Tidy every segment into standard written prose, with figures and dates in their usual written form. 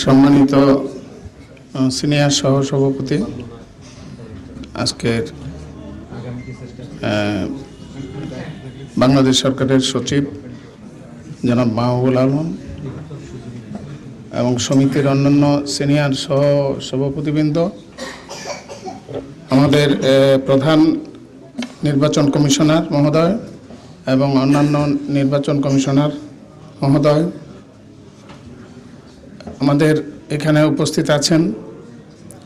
সম্মানিত সিনিয়র সহসভাপতি, আজকের বাংলাদেশ সরকারের সচিব জনাব মাহবুবুল আলম এবং সমিতির অন্যান্য সিনিয়র সহসভাপতিবৃন্দ, আমাদের প্রধান নির্বাচন কমিশনার মহোদয় এবং অন্যান্য নির্বাচন কমিশনার মহোদয়, আমাদের এখানে উপস্থিত আছেন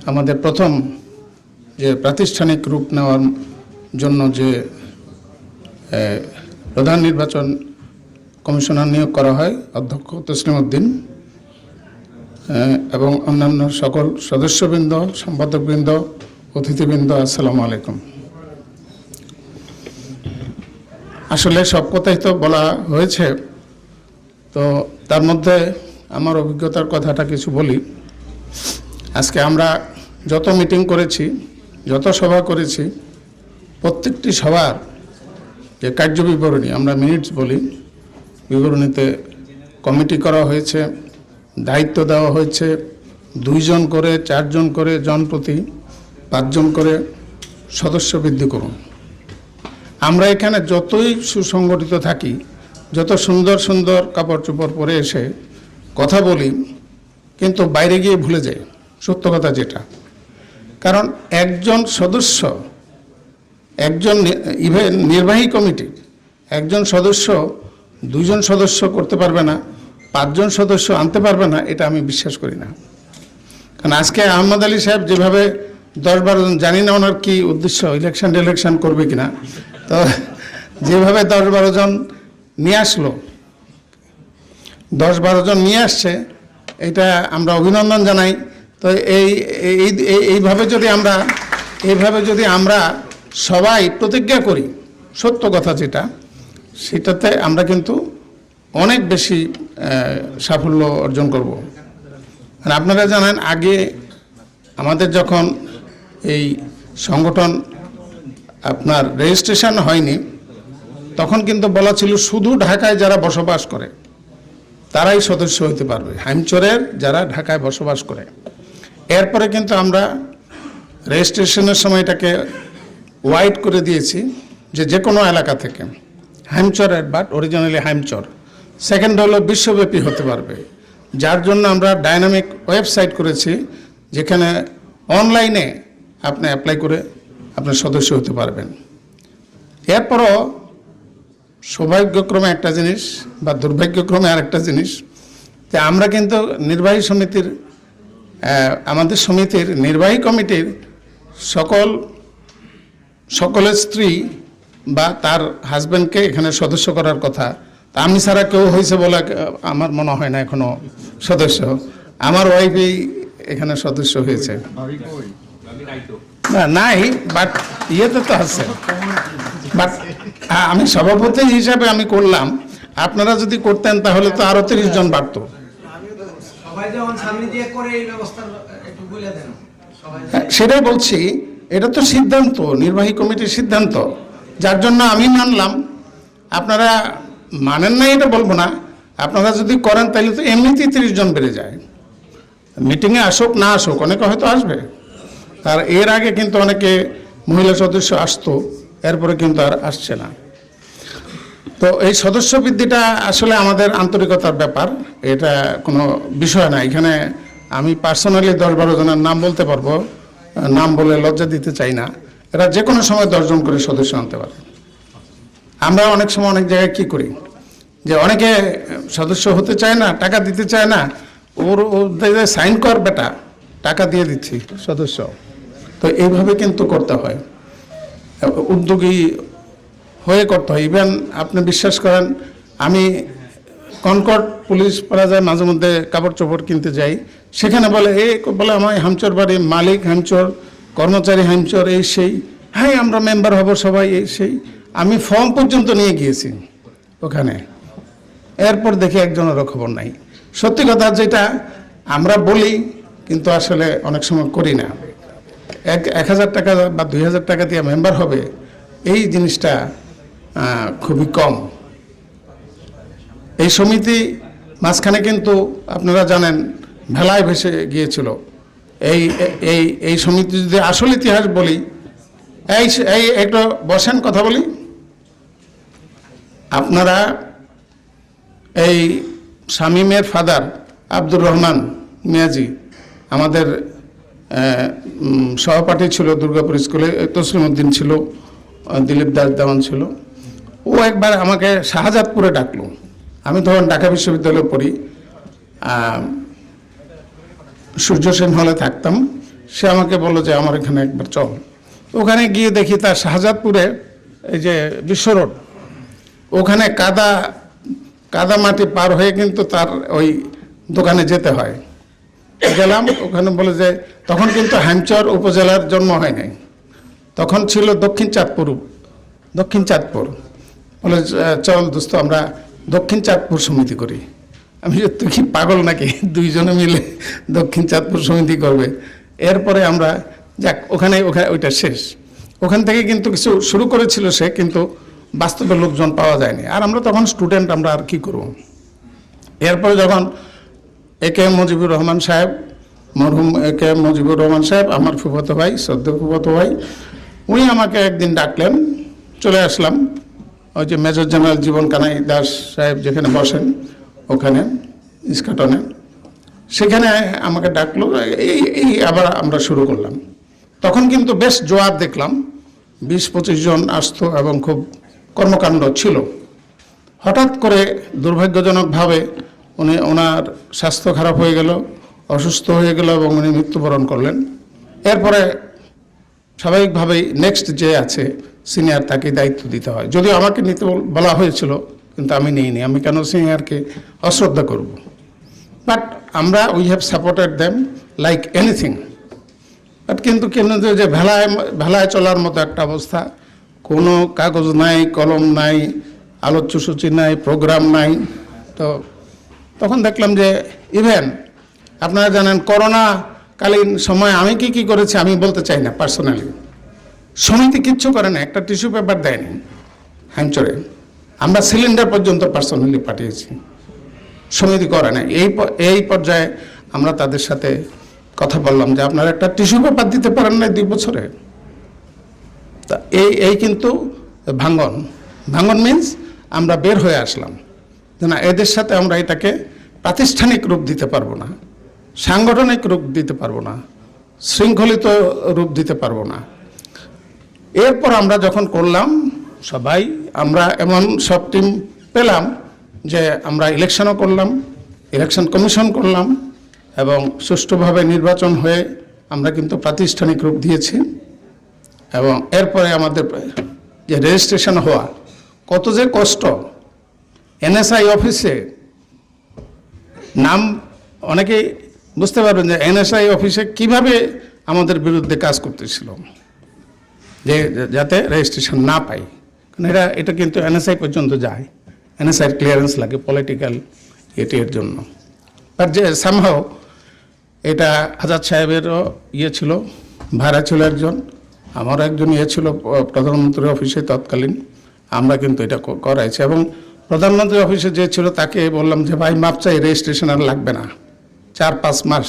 আমাদের প্রথম যে প্রাতিষ্ঠানিক রূপ নেওয়ার জন্য যে প্রধান নির্বাচন কমিশনার নিয়োগ করা হয় অধ্যক্ষ তসলিম উদ্দিন এবং অন্যান্য সকল সদস্যবৃন্দ, সম্পাদকবৃন্দ, অতিথিবৃন্দ, আসসালামু আলাইকুম। আসলে সব কথাই তো বলা হয়েছে, তো তার মধ্যে আমার অভিজ্ঞতার কথাটা কিছু বলি। আজকে আমরা যত মিটিং করেছি, যত সভা করেছি, প্রত্যেকটি সভার যে কার্য বিবরণী, আমরা মিনিটস বলি, বিবরণীতে কমিটি করা হয়েছে, দায়িত্ব দেওয়া হয়েছে 2 জন করে, 4 জন করে, জনপ্রতি 5 জন করে সদস্য বৃদ্ধি করুন। আমরা এখানে যতই সুসংগঠিত থাকি, যত সুন্দর সুন্দর কাপড় চোপড় পরে এসে কথা বলি, কিন্তু বাইরে গিয়ে ভুলে যাই সত্য কথা যেটা। কারণ একজন সদস্য, একজন ইভেন নির্বাহী কমিটির একজন সদস্য 2 জন সদস্য করতে পারবে না, 5 জন সদস্য আনতে পারবে না, এটা আমি বিশ্বাস করি না। কারণ আজকে আহমদ আলী সাহেব যেভাবে 10-12 জন, জানি না ওনার কী উদ্দেশ্য, ইলেকশন করবে কিনা, তো যেভাবে 10-12 জন নিয়ে আসলো, 10-12 জন নিয়ে আসছে, এটা আমরা অভিনন্দন জানাই। তো এইভাবে যদি আমরা সবাই প্রতিজ্ঞা করি, সত্য কথা যেটা, সেটাতে আমরা কিন্তু অনেক বেশি সাফল্য অর্জন করব। আর আপনারা জানেন, আগে আমাদের যখন এই সংগঠন আপনার রেজিস্ট্রেশন হয়নি, তখন কিন্তু বলা ছিল শুধু ঢাকায় যারা বসবাস করে তারাই সদস্য হতে পারবে, হাইমচরের যারা ঢাকায় বসবাস করে। এরপরে কিন্তু আমরা রেজিস্ট্রেশনের সময়টাকে ওয়াইড করে দিয়েছি যে কোনো এলাকা থেকে, হাইমচরের বাট অরিজিনালি হাইমচর। সেকেন্ড হলো বিশ্বব্যাপী হতে পারবে, যার জন্য আমরা ডাইনামিক ওয়েবসাইট করেছি, যেখানে অনলাইনে আপনি অ্যাপ্লাই করে আপনি সদস্য হতে পারবেন। এরপরও সৌভাগ্যক্রমে একটা জিনিস বা দুর্ভাগ্যক্রমে আরেকটা জিনিস, যে আমরা কিন্তু নির্বাহী সমিতির, আমাদের সমিতির নির্বাহী কমিটির সকলের স্ত্রী বা তার হাজব্যান্ডকে এখানে সদস্য করার কথা। তা আমি ছাড়া কেউ হয়েছে বলে আমার মনে হয় না এখনো সদস্য। আমার ওয়াইফই এখানে সদস্য হয়েছে। না নাই, বাট ইয়েতে তো আছে। বাট আমি সভাপতি হিসাবে আমি করলাম, আপনারা যদি করতেন তাহলে তো আরো 30 জন বাড়ত। সেটাই বলছি, এটা তো সিদ্ধান্ত, নির্বাহী কমিটির সিদ্ধান্ত, যার জন্য আমি মানলাম। আপনারা মানেন না এটা বলবো না, আপনারা যদি করেন তাহলে তো এমনিতেই 30 জন বেড়ে যায়। মিটিংয়ে আসুক না আসুক, অনেকে হয়তো আসবে। আর এর আগে কিন্তু অনেকে মহিলা সদস্য আসতো, এরপরে কিন্তু আর আসছে না। তো এই সদস্য বৃদ্ধিটা আসলে আমাদের আন্তরিকতার ব্যাপার, এটা কোনো বিষয় না। এখানে আমি পার্সোনালি 10-12 জনের নাম বলতে পারবো, নাম বলে লজ্জা দিতে চাই না। এরা যে কোনো সময় 10 জন করে সদস্য আনতে পারে। আমরা অনেক সময় অনেক জায়গায় কী করি, যে অনেকে সদস্য হতে চায় না, টাকা দিতে চায় না, ওর সাইন কর বেটা, টাকা দিয়ে দিচ্ছি সদস্য। তো এইভাবে কিন্তু করতে হয়, উদ্যোগী হয়ে করতে হয়। ইভেন আপনি বিশ্বাস করেন, আমি কনকর্ড পুলিশ প্লাজায় মাঝে মধ্যে কাপড় চোপড় কিনতে যাই, সেখানে বলে আমার হামচর বাড়ি, মালিক হামচর, কর্মচারী হামচর, এই সেই, হ্যাঁ আমরা মেম্বার হব সবাই, এই সেই। আমি ফর্ম পর্যন্ত নিয়ে গিয়েছি ওখানে, এরপর দেখি একজনেরও খবর নাই। সত্যি কথা যেটা আমরা বলি, কিন্তু আসলে অনেক সময় করি না। 1000 টাকা বা 2000 টাকা দিয়ে মেম্বার হবে, এই জিনিসটা খুবই কম। এই সমিতি মাঝখানে কিন্তু আপনারা জানেন ভেলায় ভেসে গিয়েছিল। এই এই এই সমিতি যদি আসল ইতিহাস বলি, এই এই একটু বসেন কথা বলি। আপনারা এই শামীমের ফাদার আব্দুর রহমান মিয়াজি আমাদের সহপাঠী ছিল দুর্গাপুর স্কুলে, তসলিম উদ্দিন ছিল, দিলীপ দাস দেওয়ান ছিল। ও একবার আমাকে শাহজাদপুরে ডাকলো। আমি তখন ঢাকা বিশ্ববিদ্যালয়ে পড়ি, সূর্য সেন হলে থাকতাম। সে আমাকে বললো যে আমার এখানে একবার চল। ওখানে গিয়ে দেখি তার শাহজাদপুরে এই যে বিশ্ব রোড, ওখানে কাদা মাটি পার হয়ে কিন্তু তার ওই দোকানে যেতে হয়। গেলাম, ওখানে বলে যে তখন কিন্তু হ্যামচর উপজেলার জন্ম হয় নাই, তখন ছিল দক্ষিণ চাঁদপুর। বলে চল দোস্ত আমরা দক্ষিণ চাঁদপুর সমিতি করি। আমি যে তুই কি পাগল নাকি, দুইজনে মিলে দক্ষিণ চাঁদপুর সমিতি করবে? এরপরে আমরা যাক ওখানে ওইটা শেষ। ওখান থেকে কিন্তু কিছু শুরু করেছিল সে, কিন্তু বাস্তবে লোকজন পাওয়া যায়নি। আর আমরা তখন স্টুডেন্ট, আমরা আর কি করব। এরপরে যখন এ.কে.এম. মুজিবুর রহমান সাহেব, মরহুম এ.কে.এম. মুজিবুর রহমান সাহেব আমার ফুফাতো ভাই, শ্রদ্ধেয় ফুফাতো ভাই, উনি আমাকে একদিন ডাকলেন। চলে আসলাম ওই যে মেজর জেনারেল জীবন কানাই দাস সাহেব যেখানে বসেন ওখানে ইস্কাটনে, সেখানে আমাকে ডাকলো। এই আবার আমরা শুরু করলাম। তখন কিন্তু বেশ জোয়ার দেখলাম, 20-25 জন আসতো এবং খুব কর্মকাণ্ড ছিল। হঠাৎ করে দুর্ভাগ্যজনকভাবে ওনার স্বাস্থ্য খারাপ হয়ে গেল, অসুস্থ হয়ে গেল এবং উনি মৃত্যুবরণ করলেন। এরপরে স্বাভাবিকভাবেই নেক্সট যে আছে সিনিয়র, তাকে দায়িত্ব দিতে হয়। যদিও আমাকে নিতে বলা হয়েছিল, কিন্তু আমি নিইনি। আমি কেন সিনিয়রকে অশ্রদ্ধা করব? বাট আমরা we have supported them like anything. But কিন্তু যে ভেলায় চলার মতো একটা অবস্থা, কোনো কাগজ নাই, কলম নাই, আলোচ্যসূচি নাই, প্রোগ্রাম নাই। তো তখন দেখলাম যে ইভেন আপনারা জানেন করোনাকালীন সময় আমি কি করেছি আমি বলতে চাই না পার্সোনালি। সমিতি কিচ্ছু করে না, একটা টিস্যু পেপার দেয়নি হ্যাংচরে। আমরা সিলিন্ডার পর্যন্ত পার্সোনালি পাঠিয়েছি, সমিতি করে না। এই পর্যায়ে আমরা তাদের সাথে কথা বললাম যে আপনারা একটা টিস্যু পেপার দিতে পারেন না 2 বছরে। তা এই কিন্তু ভাঙ্গন মিন্স আমরা বের হয়ে আসলাম যে না, এদের সাথে আমরা এটাকে প্রাতিষ্ঠানিক রূপ দিতে পারবো না, সাংগঠনিক রূপ দিতে পারবো না, শৃঙ্খলিত রূপ দিতে পারবো না। এরপর আমরা যখন করলাম সবাই, আমরা এমন সব টিম পেলাম যে আমরা ইলেকশনও করলাম, ইলেকশন কমিশন করলাম এবং সুষ্ঠুভাবে নির্বাচন হয়ে আমরা কিন্তু প্রাতিষ্ঠানিক রূপ দিয়েছি। এবং এরপরে আমাদের যে রেজিস্ট্রেশন হওয়া, কত যে কষ্ট। এনএসআই অফিসে নাম, অনেকেই বুঝতে পারবেন যে এনএসআই অফিসে কিভাবে আমাদের বিরুদ্ধে কাজ করতেছিল, যে যাতে রেজিস্ট্রেশন না পাই। কারণ এটা কিন্তু এনএসআই পর্যন্ত যায়, এনএসআইয়ের ক্লিয়ারেন্স লাগে পলিটিক্যাল এর জন্য। বাট যে সামহাও এটা আজাদ সাহেবেরও ছিল, ভাড়া ছিল একজন, আমারও একজন ছিল প্রধানমন্ত্রী অফিসে তৎকালীন। আমরা কিন্তু এটা করাইছি এবং প্রধানমন্ত্রী অফিসে যে ছিল তাকে বললাম যে ভাই মাপ চাই, রেজিস্ট্রেশন আর লাগবে না। 4-5 মাস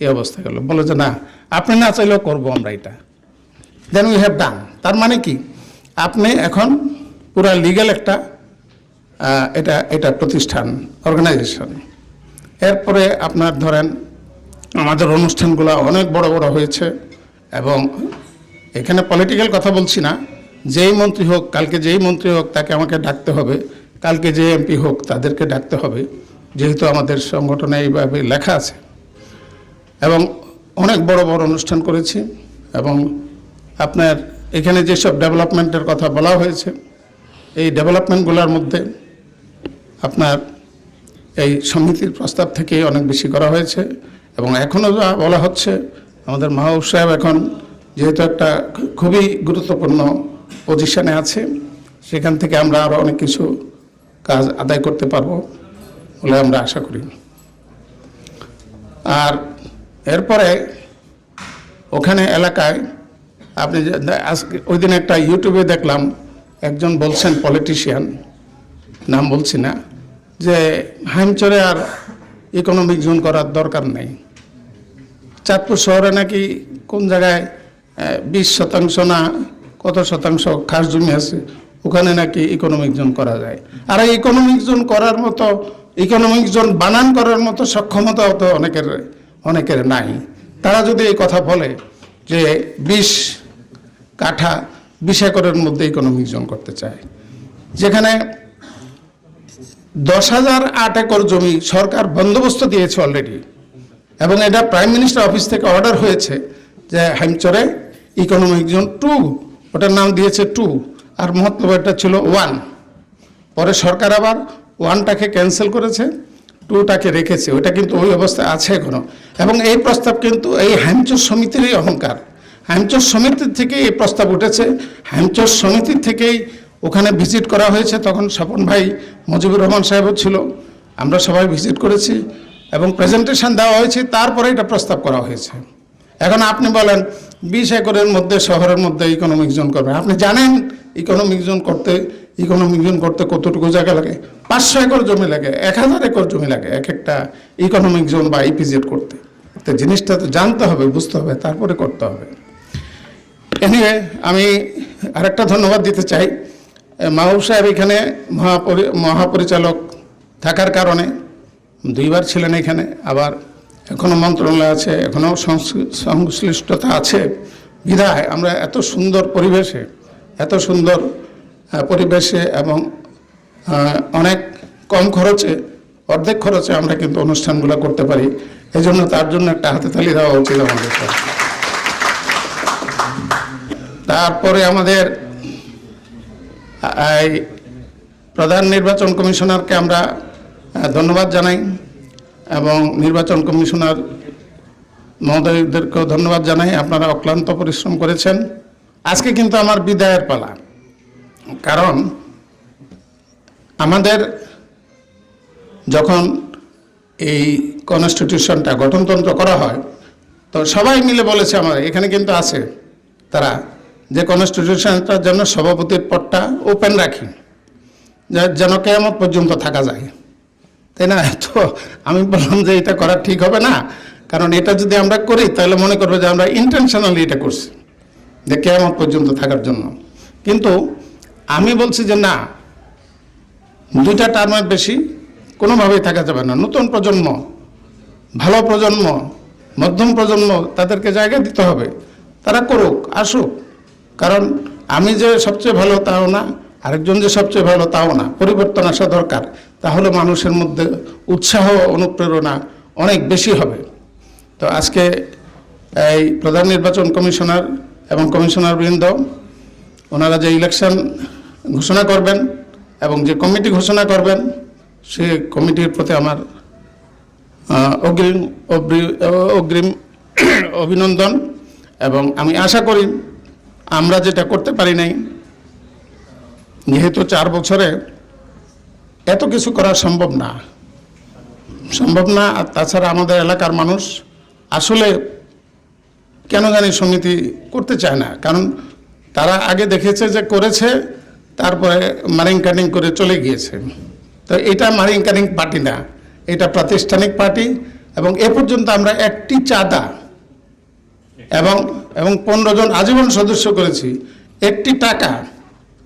এই অবস্থা গেল। বলে যে না, আপনি না চাইলেও করবো আমরা এটা। Then we have done. তার মানে কি, আপনি এখন পুরা লিগ্যাল একটা এটা প্রতিষ্ঠান, অর্গানাইজেশন। এরপরে আপনার ধরেন আমাদের অনুষ্ঠানগুলো অনেক বড় বড় হয়েছে এবং এখানে পলিটিক্যাল কথা বলছি না। যেই মন্ত্রী হোক, কালকে যেই মন্ত্রী হোক তাকে আমাকে ডাকতে হবে, কালকে যে এমপি হোক তাদেরকে ডাকতে হবে, যেহেতু আমাদের সংগঠনে এইভাবে লেখা আছে। এবং অনেক বড় বড় অনুষ্ঠান করেছি এবং আপনার এখানে যেসব ডেভেলপমেন্টের কথা বলা হয়েছে, এই ডেভেলপমেন্টগুলোর মধ্যে আপনার এই সমিতির প্রস্তাব থেকে অনেক বেশি করা হয়েছে এবং এখনও যা বলা হচ্ছে। আমাদের মাহবুব সাহেব এখন যেহেতু একটা খুবই গুরুত্বপূর্ণ পজিশনে আছে, সেখান থেকে আমরা আরও অনেক কিছু কাজ আদায় করতে পারবো বলে আমরা আশা করি। আর এরপরে ওখানে এলাকায় আপনি আজকে ওই দিন একটা ইউটিউবে দেখলাম, একজন বলছেন পলিটিশিয়ান, নাম বলছি না, যে হাইমচরে আর ইকোনমিক জোন করার দরকার নেই। চাঁদপুর শহরে নাকি কোন জায়গায় 20% না কত শতাংশ খাস জমি আছে, ওখানে নাকি ইকোনমিক জোন করা যায়। আর এই ইকোনমিক জোন করার মতো, ইকোনমিক জোন বানান করার মতো সক্ষমতা তো অনেকের নাই। তারা যদি এই কথা বলে যে 20 কাঠা 20 একরের মধ্যে ইকোনমিক জোন করতে চায়, যেখানে 10,008 একর জমি সরকার বন্দোবস্ত দিয়েছে অলরেডি, এবং এটা প্রাইম মিনিস্টার অফিস থেকে অর্ডার হয়েছে যে হাইমচরে ইকোনমিক জোন 2, ওটার নাম দিয়েছে 2, আর মহত্তব এটা ছিল 1। পরে সরকার আবার 1টাকে ক্যান্সেল করেছে, 2টাকে রেখেছে। ওটা কিন্তু ওই অবস্থায় আছে এখনো। এবং এই প্রস্তাব কিন্তু এই হাইমচর সমিতিরই অহংকার। হাইমচর সমিতির থেকে এই প্রস্তাব উঠেছে, হাইমচর সমিতির থেকেই ওখানে ভিজিট করা হয়েছে। তখন স্বপন ভাই, মুজিবুর রহমান সাহেবও ছিল, আমরা সবাই ভিজিট করেছি এবং প্রেজেন্টেশন দেওয়া হয়েছে, তারপরে এটা প্রস্তাব করা হয়েছে। এখন আপনি বলেন 20 একরের মধ্যে শহরের মধ্যে ইকোনমিক জোন করবেন। আপনি জানেন ইকোনমিক জোন করতে কতটুকু জায়গা লাগে? 500 একর জমি লাগে, 1000 একর জমি লাগে এক একটা ইকোনমিক জোন বা ইপিজেড করতে। তো জিনিসটা তো জানতে হবে, বুঝতে হবে, তারপরে করতে হবে। এনিওয়ে, আমি আরেকটা ধন্যবাদ দিতে চাই। মাহবুব সাহেব এখানে মহাপরিচালক থাকার কারণে 2বার ছিলেন এখানে, আবার এখনও মন্ত্রণালয় আছে, এখনও সংশ্লিষ্টতা আছে। বিধায় আমরা এত সুন্দর পরিবেশে এবং অনেক কম খরচে, অর্ধেক খরচে আমরা কিন্তু অনুষ্ঠানগুলো করতে পারি। এই জন্য তার জন্য একটা হাতে তালি দেওয়া উচিত আমাদের। তারপরে আমাদের এই প্রধান নির্বাচন কমিশনারকে আমরা ধন্যবাদ জানাই, এবং নির্বাচন কমিশনার মহোদয়দেরকেও ধন্যবাদ জানাই। আপনারা অক্লান্ত পরিশ্রম করেছেন। আজকে কিন্তু আমার বিদায়ের পালা, কারণ আমাদের যখন এই কনস্টিটিউশনটা গঠনতন্ত্র করা হয়, তো সবাই মিলে বলেছে, আমাদের এখানে কিন্তু আছে তারা, যে কনস্টিটিউশনটার জন্য সভাপতির পদটা ওপেন রাখি, যেন কিয়ামত পর্যন্ত থাকা যায়, তাই না? তো আমি বললাম যে এটা করা ঠিক হবে না, কারণ এটা যদি আমরা করি তাহলে মনে করবো যে আমরা ইন্টেনশনালি এটা করছি, যে কিয়ামত পর্যন্ত থাকার জন্য। কিন্তু আমি বলছি যে না, 2টা টার্মের বেশি কোনোভাবেই থাকা যাবে না। নতুন প্রজন্ম, ভালো প্রজন্ম, মধ্যম প্রজন্ম, তাদেরকে জায়গা দিতে হবে। তারা করুক, আসুক। কারণ আমি যে সবচেয়ে ভালো তাও না, আরেকজন যে সবচেয়ে ভালো তাও না। পরিবর্তন আসা দরকার, তাহলে মানুষের মধ্যে উৎসাহ, অনুপ্রেরণা অনেক বেশি হবে। তো আজকে এই প্রধান নির্বাচন কমিশনার এবং কমিশনারবৃন্দ, ওনারা যে ইলেকশন ঘোষণা করবেন এবং যে কমিটি ঘোষণা করবেন, সে কমিটির প্রতি আমার অগ্রিম অভিনন্দন। এবং আমি আশা করি আমরা যেটা করতে পারি নাই, যেহেতু 4 বছরে এত কিছু করা সম্ভব না। আর তাছাড়া আমাদের এলাকার মানুষ আসলে কেন জানি সমিতি করতে চায় না, কারণ তারা আগে দেখেছে যে করেছে, তারপরে মারিং কাটিং করে চলে গিয়েছে। তো এটা মারিং কাটিং পার্টি না, এটা প্রাতিষ্ঠানিক পার্টি। এবং এ পর্যন্ত আমরা একটি চাঁদা এবং 15 জন আজীবন সদস্য করেছি, একটি টাকা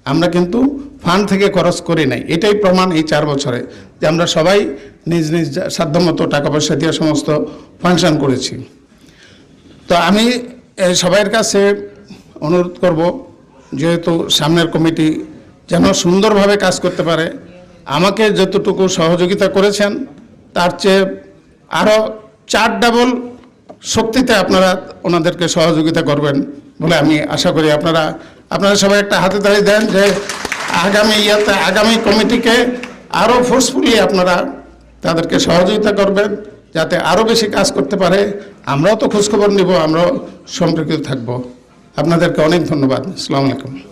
আমরা কিন্তু ফান্ড থেকে খরচ করি নাই। এটাই প্রমাণ এই 4 বছরে যে আমরা সবাই নিজ নিজ সাধ্যমতো টাকা পয়সা দিয়ে সমস্ত ফাংশন করেছি। তো আমি সবার কাছে অনুরোধ করব, যেহেতু সামনের কমিটি যেন সুন্দরভাবে কাজ করতে পারে, আমাকে যতটুকু সহযোগিতা করেছেন তার চেয়ে আরও 4 ডাবল শক্তিতে আপনারা ওনাদেরকে সহযোগিতা করবেন বলে আমি আশা করি। আপনারা সবাই একটা হাতে তালি দেন যে আগামী কমিটিকে আরও ফোর্সফুলি আপনারা তাদেরকে সহযোগিতা করবেন, যাতে আরও বেশি কাজ করতে পারে। আমরাও তো খোঁজখবর নিব, আমরাও সম্পর্কিত থাকব। আপনাদেরকে অনেক ধন্যবাদ। আসসালামু আলাইকুম।